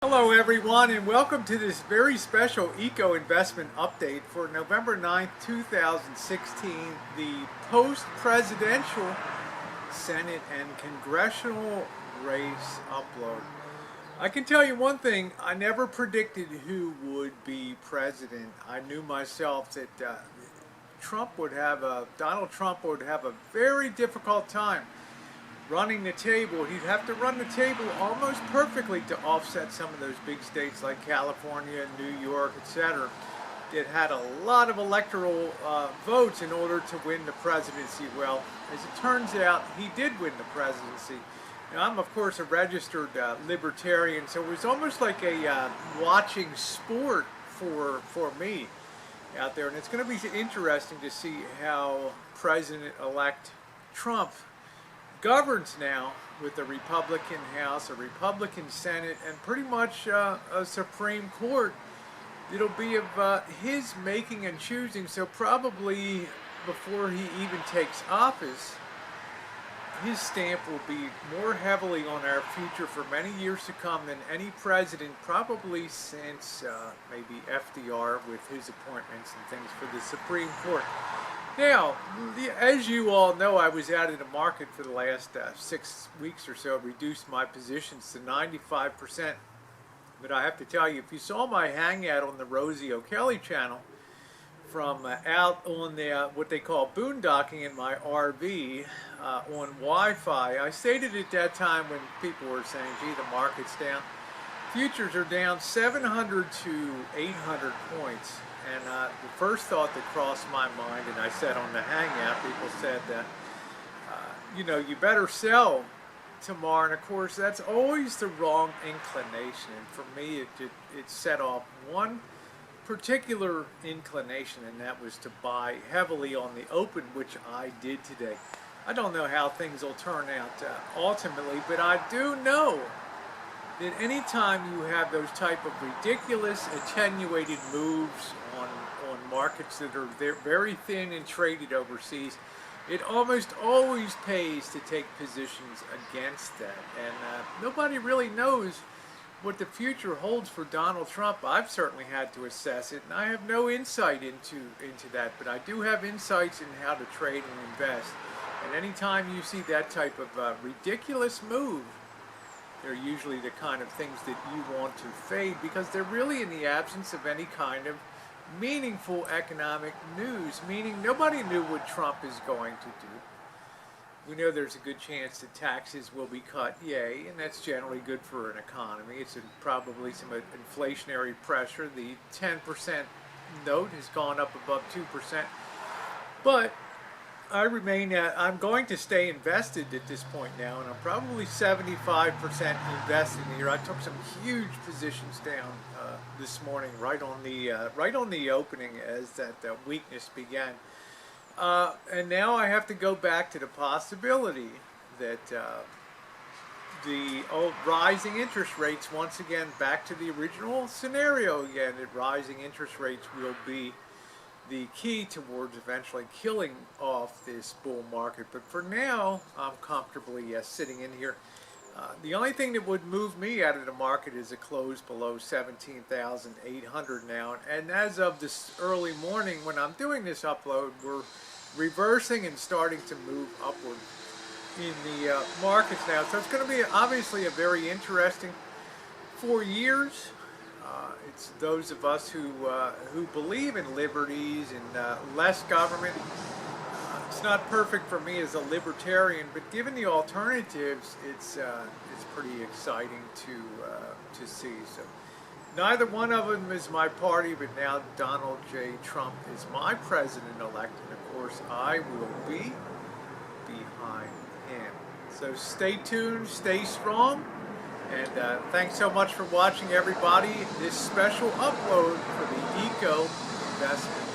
Hello everyone, and welcome to this very special EcoInvestment update for November 9th, 2016, the post-presidential Senate and congressional race upload. I can tell you one thing, I never predicted who would be president. I knew myself that Donald Trump would have a very difficult time running the table. He'd have to run the table almost perfectly to offset some of those big states like California, New York, etc. that had a lot of electoral votes in order to win the presidency. Well, as it turns out, he did win the presidency. Now, I'm of course a registered libertarian, so it was almost like a watching sport for me out there, and it's going to be interesting to see how President-elect Trump governs now with a Republican House, a Republican Senate, and pretty much a Supreme Court. It'll be of his making and choosing, so probably before he even takes office, his stamp will be more heavily on our future for many years to come than any president, probably since maybe FDR with his appointments and things for the Supreme Court. Now, as you all know, I was out of the market for the last 6 weeks or so, reduced my positions to 95%. But I have to tell you, if you saw my hangout on the Rosie O'Kelly channel from out on the what they call boondocking in my RV on Wi-Fi, I stated at that time when people were saying, gee, the market's down, futures are down 700 to 800 points. And the first thought that crossed my mind, and I said on the hangout, people said that, you better sell tomorrow. And of course, that's always the wrong inclination. And for me, it set off one particular inclination, and that was to buy heavily on the open, which I did today. I don't know how things will turn out ultimately, but I do know that anytime you have those type of ridiculous attenuated moves on markets that are very thin and traded overseas, it almost always pays to take positions against that. And nobody really knows what the future holds for Donald Trump. I've certainly had to assess it, and I have no insight into that, but I do have insights in how to trade and invest. And anytime you see that type of ridiculous move, they're usually the kind of things that you want to fade, because they're really in the absence of any kind of meaningful economic news, meaning nobody knew what Trump is going to do. We know there's a good chance that taxes will be cut, yay, and that's generally good for an economy. It's probably some inflationary pressure. The 10% note has gone up above 2%, but I'm going to stay invested at this point now, and I'm probably 75% invested here. I took some huge positions down this morning, right on the opening as that weakness began, and now I have to go back to the possibility that the rising interest rates, once again, back to the original scenario again, that rising interest rates will be the key towards eventually killing off this bull market. But for now, I'm comfortably sitting in here. The only thing that would move me out of the market is a close below 17,800 now. And as of this early morning, when I'm doing this upload, we're reversing and starting to move upward in the markets now. So it's going to be obviously a very interesting 4 years. It's those of us who believe in liberties and less government. It's not perfect for me as a libertarian, but given the alternatives, it's pretty exciting to see. So neither one of them is my party, but now Donald J. Trump is my president-elect, and of course I will be behind him. So stay tuned, stay strong. And thanks so much for watching, everybody. This special upload for the Eco Investment